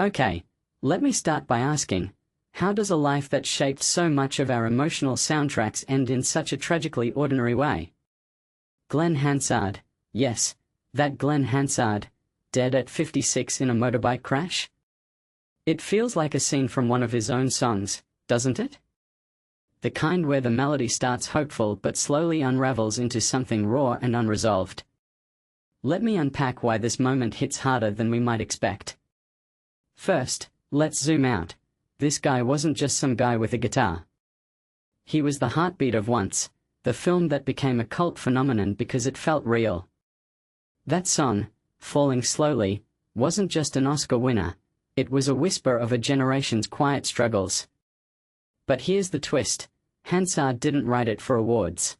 Okay, let me start by asking, how does a life that shaped so much of our emotional soundtracks end in such a tragically ordinary way? Glen Hansard, yes, that Glen Hansard, dead at 56 in a motorbike crash? It feels like a scene from one of his own songs, doesn't it? The kind where the melody starts hopeful but slowly unravels into something raw and unresolved. Let me unpack why this moment hits harder than we might expect. First, let's zoom out. This guy wasn't just some guy with a guitar. He was the heartbeat of Once, the film that became a cult phenomenon because it felt real. That song, Falling Slowly, wasn't just an Oscar winner, it was a whisper of a generation's quiet struggles. But here's the twist, Hansard didn't write it for awards.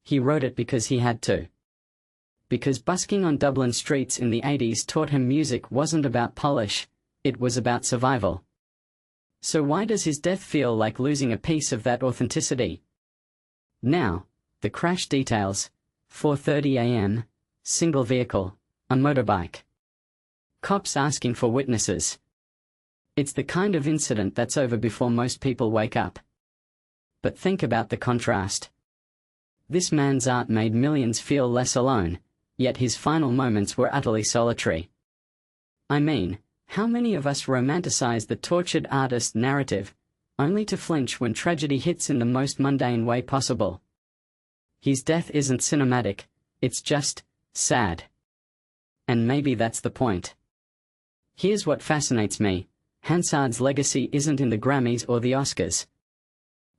He wrote it because he had to. Because busking on Dublin streets in the 80s taught him music wasn't about polish, it was about survival. So why does his death feel like losing a piece of that authenticity? Now, the crash details: 4:30 a.m., single vehicle, a motorbike. Cops asking for witnesses. It's the kind of incident that's over before most people wake up. But think about the contrast. This man's art made millions feel less alone, yet his final moments were utterly solitary. I mean, how many of us romanticize the tortured artist narrative, only to flinch when tragedy hits in the most mundane way possible? His death isn't cinematic, it's just sad. And maybe that's the point. Here's what fascinates me: Hansard's legacy isn't in the Grammys or the Oscars.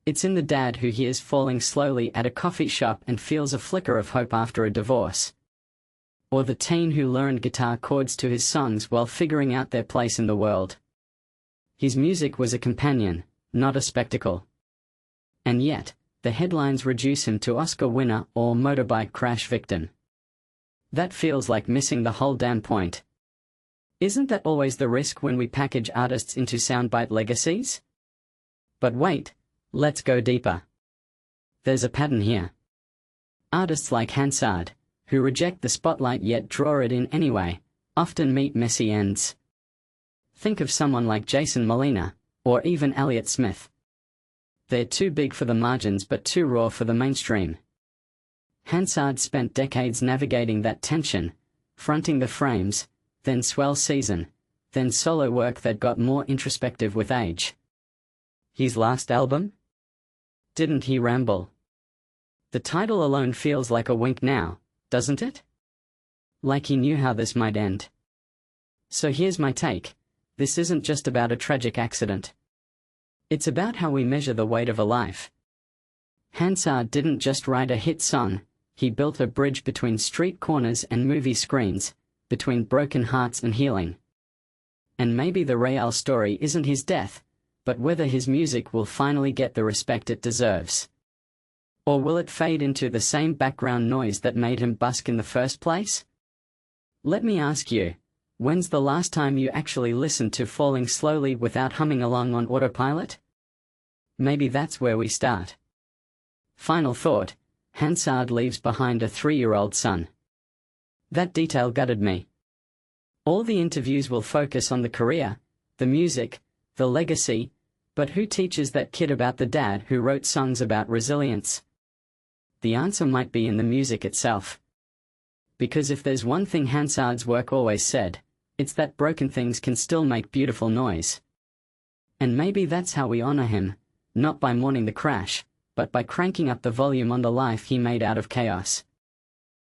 It's in the dad who hears Falling Slowly at a coffee shop and feels a flicker of hope after a divorce. Or the teen who learned guitar chords to his songs while figuring out their place in the world. His music was a companion, not a spectacle. And yet, the headlines reduce him to Oscar winner or motorbike crash victim. That feels like missing the whole damn point. Isn't that always the risk when we package artists into soundbite legacies? But wait, let's go deeper. There's a pattern here. Artists like Hansard, who reject the spotlight yet draw it in anyway, often meet messy ends. Think of someone like Jason Molina, or even Elliott Smith. They're too big for the margins but too raw for the mainstream. Hansard spent decades navigating that tension, fronting the Frames, then Swell season, then solo work that got more introspective with age. His last album? Didn't he ramble? The title alone feels like a wink now, doesn't it? Like he knew how this might end. So here's my take: this isn't just about a tragic accident. It's about how we measure the weight of a life. Hansard didn't just write a hit song, he built a bridge between street corners and movie screens, between broken hearts and healing. And maybe the real story isn't his death, but whether his music will finally get the respect it deserves. Or will it fade into the same background noise that made him busk in the first place? Let me ask you, when's the last time you actually listened to Falling Slowly without humming along on autopilot? Maybe that's where we start. Final thought: Hansard leaves behind a 3-year-old son. That detail gutted me. All the interviews will focus on the career, the music, the legacy, but who teaches that kid about the dad who wrote songs about resilience? The answer might be in the music itself. Because if there's one thing Hansard's work always said, it's that broken things can still make beautiful noise. And maybe that's how we honor him, not by mourning the crash, but by cranking up the volume on the life he made out of chaos.